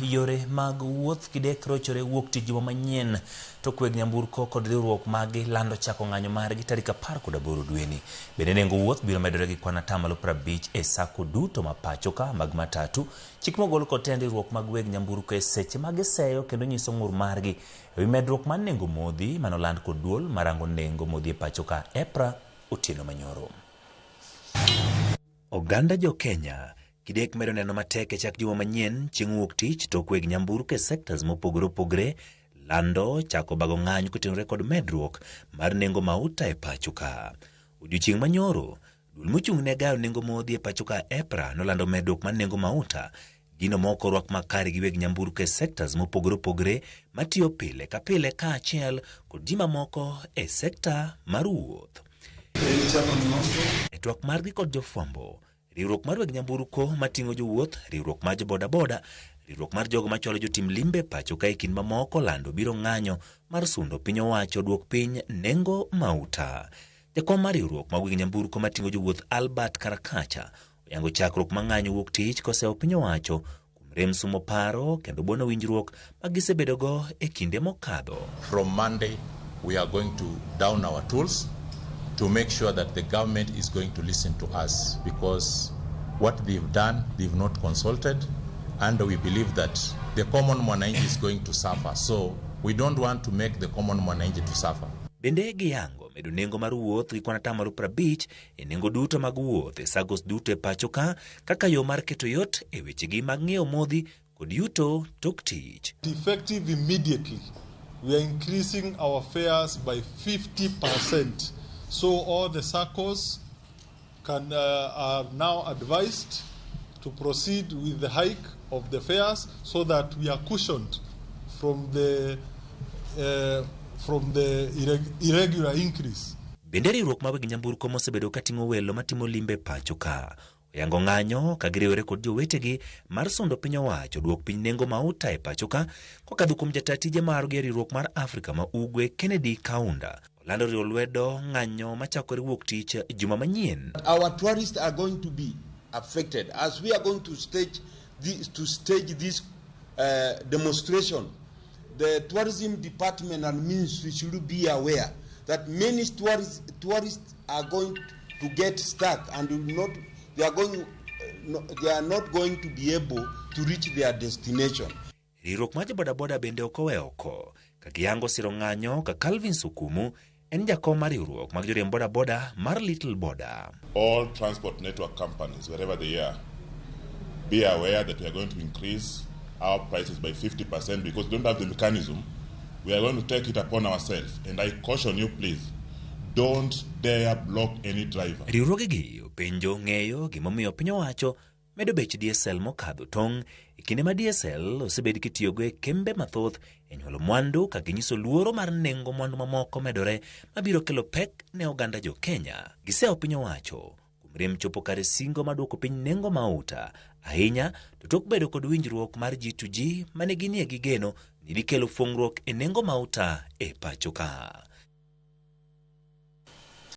Yore mag wuoth kidek rochore wuok tich juma manyien to kweg nyamburko kod riwruok magi lando chako ng'anyo margi tarik 18 dweni. Bende nengo wuoth biro medore gi kwan 50% e sako duto ma pacho ka mag matatu. Chik mogol kod tend riwruok mag weg nyamburko e seche mag seyo kendo nyiso ng'ur margi e wi medruok mar nengo modhi manoland kod duol marango nengo modhi e pacho ka EPRA Otieno Manyoro. Oganda jo Kenya kidek medo neno matek e chak juma manyien chieng' wuok tich to kweg nyamburko e sectors mopogore opogore lando chako bago ng'anyo kotenore kod medruok mar nengo mauta e pacho ka. Odiochieng' manyoro duol mochung' ne gayo nengo modhi e pacho ka EPRA nolando medruok mar nengo mauta. Gino moko rwak makare gi weg nyamburko e sectors mopogore opogore matiyo pile ka pile kaachiel kod ji mamoko e sekta mar wuoth. E twak margi kod jofwambo, riwruok mar weg nyamburko mating'o jowuoth, riwruok mar bodaboda, riwruok mar jogo macholo jotim limbe pacho ka e kind mamoko lando biro ng'anyo mar sundo piny owacho duok piny nengo mauta. Jakom mar riwruok mag weg nyamburko mating'o jowuoth Albert Karakacha oyango chakruok ma ng'anyo wuok tich kosewo piny owacho kuom rem sumo paro kendo buono winjruok ma gisebedogo e kinde mokadho. From Monday we are going to down our tools to make sure that the government is going to listen to us, because what they've done, they've not consulted, and we believe that the common mwananchi is going to suffer. So we don't want to make the common mwananchi to suffer. Bende giyango medo nengo mar wuoth gi kwan 50% e nengo duto mag wuoth e sagos duto e pacho ka kaka yo mar keto yot e wechegi mag ng'iewo modhi kod yuto tok tich. Effective immediately, we are increasing our fares by 50%. So all the SACCOs are now advised to proceed with the hike of the fares so that we are cushioned from the irregular increase. Bende riwruok ma weg nyamburko mosebedo kating'o welo matimo limbe pacho ka oyango ng'anyo ka giriwore kod jowetegi mar sundo piny owacho duok piny nengo mauta e pacho ka kokadho kuom jatatije margi e riwruok mar Afrika ma Ugwe Kennedy Kaunda. Lando riwo lwedo ng'anyo machakore wuok tich juma manyien. Our tourists are going to be affected as we are going to stage this demonstration. The tourism department and ministry should be aware that many tourists are going to get stuck and they are not going to be able to reach their destination. Riwruok mar bodaboda bende okowe oko kagiyango siro ng'anyo ka Calvin Sukumu en jakom mar riwruok mag joriemb bodaboda mar Little Boda. All transport network companies, wherever they are, be aware that we are going to increase our prices by 50% because we don't have the mechanism. We are going to take it upon ourselves, and I caution you, please, don't dare block any driver. Riwruogegi openjo ng'eyo gimomiyo piny owacho medo bech diesel mokadho tong' e kinde ma diesel osebed kitiyogo e kembe mathoth e nyuolo mwandu ka ginyiso luoro mar nengo mwandu mamoko medore mabiro kelo pek ne oganda jo Kenya. Gisewo piny owacho kuom rem chopo kare singo maduoko piny nengo mauta ahinya to tok bedo kod winjruok mar G2G mane ginie gi geno ni dikelo fuong'ruok e nengo mauta e pacho ka.